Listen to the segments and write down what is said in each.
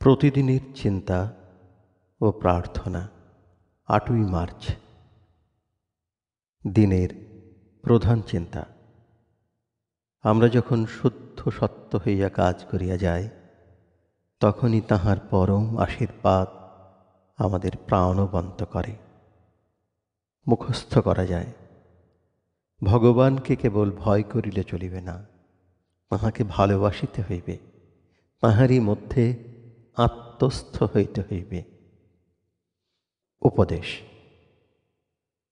প্রতিদিনের চিন্তা ও প্রার্থনা। ৮ই মার্চ। দিনের প্রধান চিন্তা। আমরা যখন শুদ্ধ সত্য হইয়া কাজ করিয়া যাই, তখনই তাঁহার পরম আশীর্বাদ আমাদের প্রাণবন্ত করে। মুখস্থ করা যায়, ভগবানকে কেবল ভয় করিলে চলিবে না, তাঁহাকে ভালোবাসিতে হইবে, তাঁহারই মধ্যে আত্মস্থ হইতে হইবে। উপদেশ।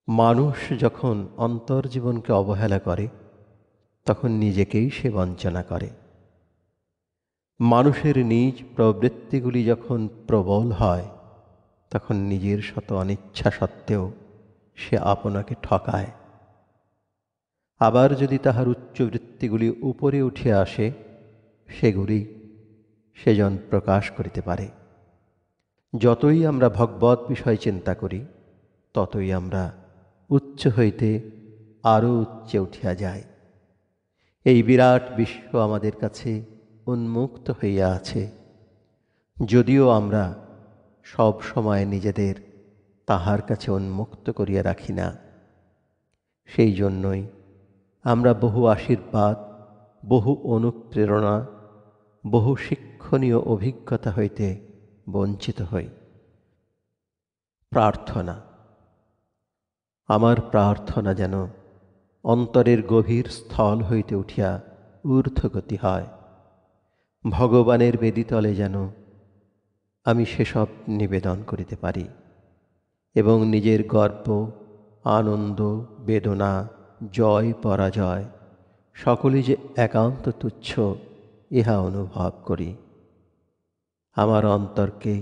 মানুষ যখন অন্তর্জীবনকে অবহেলা করে, তখন নিজেকেই সে বঞ্চনা করে। মানুষের নিজ প্রবৃত্তিগুলি যখন প্রবল হয়, তখন নিজের শত অনিচ্ছা সত্ত্বেও সে আপনাকে ঠকায়। আবার যদি তাহার উচ্চবৃত্তিগুলি উপরে উঠিয়া আসে, সেগুলি সেজন প্রকাশ করিতে পারে। যতই আমরা ভগবৎ বিষয় চিন্তা করি, ততই আমরা উচ্চ হইতে আরও উচ্চে উঠিয়া যাই। এই বিরাট বিশ্ব আমাদের কাছে উন্মুক্ত হইয়া আছে, যদিও আমরা সব সময় নিজেদের তাহার কাছে উন্মুক্ত করিয়া রাখি না। সেই জন্যই আমরা বহু আশীর্বাদ, বহু অনুপ্রেরণা, বহু শিক্ষণীয় অভিজ্ঞতা হইতে বঞ্চিত হই। প্রার্থনা। আমার প্রার্থনা যেন অন্তরের গভীর স্থল হইতে উঠিয়া ঊর্ধ্বগতি হয়। ভগবানের বেদিতলে যেন আমি সেসব নিবেদন করিতে পারি এবং নিজের গর্ব, আনন্দ, বেদনা, জয় পরাজয় সকলেই যে একান্ত তুচ্ছ, ইহা অনুভব করি। আমার অন্তরকে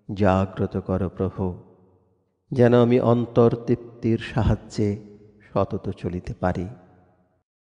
জাগ্রত করো প্রভু, যেন আমি অন্তর্তৃপ্তির সাহায্যে সতত চলিতে পারি।